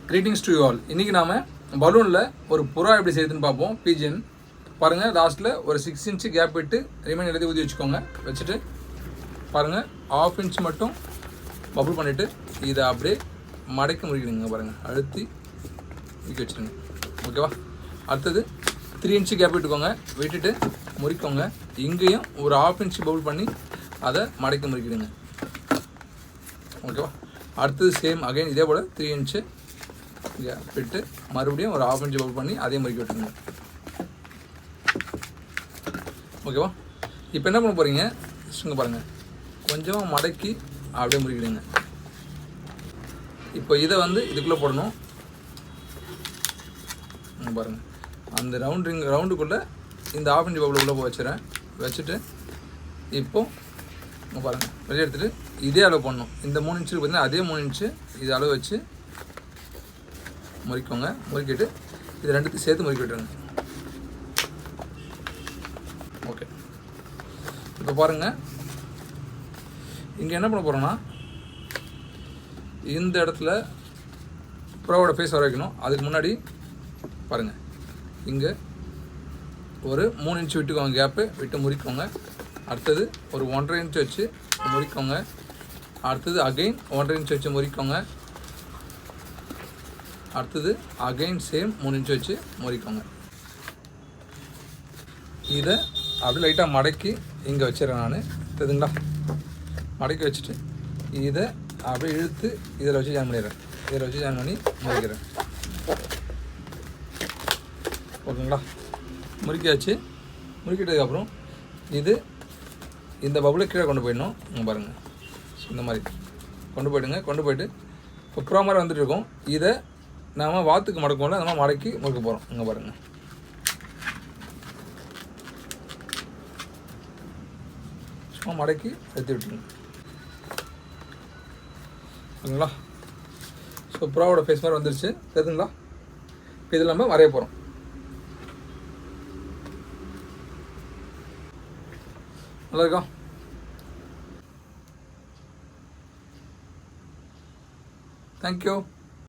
Greetings to you all. இன்றைக்கி நாம் பலூனில் ஒரு புறா எப்படி செய்யுதுன்னு பார்ப்போம். பீஜன் பாருங்கள், லாஸ்ட்டில் ஒரு 6 இன்ச்சு கேப் விட்டு ரிமைன் எல்லாத்தையும் ஊற்றி வச்சுக்கோங்க. வச்சுட்டு பாருங்கள், 1/2 இன்ச் மட்டும் பபுள் பண்ணிவிட்டு இதை அப்படியே மடக்கி முறிக்கிடுங்க. பாருங்கள், அழுத்தி முறுக்கி வச்சுருங்க. ஓகேவா? அடுத்தது 3 இன்ச்சு கேப் விட்டுக்கோங்க, விட்டுட்டு முறிக்கோங்க. இங்கேயும் ஒரு 1/2 இன்ச்சு பபுள் பண்ணி அதை மடக்கி முறிக்கிடுங்க. ஓகேவா? அடுத்தது சேம் அகைன் இதே போல் 3 இன்ச்சு கேப் விட்டு மறுபடியும் ஒரு 1/2 இன்ச்சு பபுள் பண்ணி அதே முறுக்கி விட்டுருங்க. ஓகேவா? இப்போ என்ன பண்ண போகிறீங்க, இங்கே பாருங்கள், கொஞ்சமாக மடக்கி அப்படியே முறுக்கிடுங்க. இப்போ இதை இதுக்குள்ளே போடணும். பாருங்கள், அந்த ரவுண்டுக்குள்ளே இந்த 1/2 இன்ச்சு பபுள் உள்ளே போய் வச்சுறேன். வச்சுட்டு இப்போது பாருங்கள், வெளியே எடுத்துகிட்டு இதே அளவு பண்ணணும். இந்த 3 இன்ச்சுக்கு பார்த்தீங்கன்னா அதே 3 இன்ச்சு இது அளவு வச்சு முறிக்கோங்க. முறுக்கிட்டு இது ரெண்டுத்தையும் சேர்த்து முறுக்கி விட்டுருங்க. ஓகே, இப்போ பாருங்கள், இங்கே என்ன பண்ண போகிறோன்னா இந்த இடத்துல புறாவோட ஃபேஸ் வர வைக்கணும். அதுக்கு முன்னாடி பாருங்கள், இங்கே ஒரு 3 இன்ச்சு விட்டுக்கோங்க, கேப்பு விட்டு முறிக்கோங்க. அடுத்தது ஒரு 1.5 இன்ச்சு வச்சு முறிக்கோங்க. அடுத்தது அகைன் 1.5 இன்ச்சு வச்சு முறிக்கோங்க. அடுத்தது அகைன் சேம் 3 இன்ச்சு வச்சு முறிக்கோங்க. இதை அப்படியே லைட்டாக மடக்கி இங்கே வச்சிடறேன் நான். தெரியுதுங்களா? மடக்கி வச்சுட்டு இதை அப்படியே இழுத்து இதில் வச்சு ஜாயின் பண்ணிடுறேன். இதில் வச்சு ஜாயின் பண்ணி முறிக்கிறேன். ஓகேங்களா? முறிக்காச்சு. முறிக்கிட்டதுக்கப்புறம் இந்த பபுளை கீழே கொண்டு போயிடணும். பாருங்கள், இந்த மாதிரி கொண்டு போய்டுங்க. கொண்டு போய்ட்டு இப்போ புறா மாதிரி வந்துட்டு இருக்கோம். இதை நாம் வாத்துக்கு மடக்கோம்ல, அந்த மாதிரி மடக்கி முறுக்க போகிறோம். இங்கே பாருங்கள், சும்மா மடக்கி எடுத்து விட்டுருங்க. ஓகேங்களா? ஸோ புறாவோட ஃபேஸ் மாதிரி வந்துருச்சு. தெரியுதுங்களா? இப்போ இதில் நம்ம வரைய போகிறோம். நல்லா இருக்கா? தேங்க்யூ.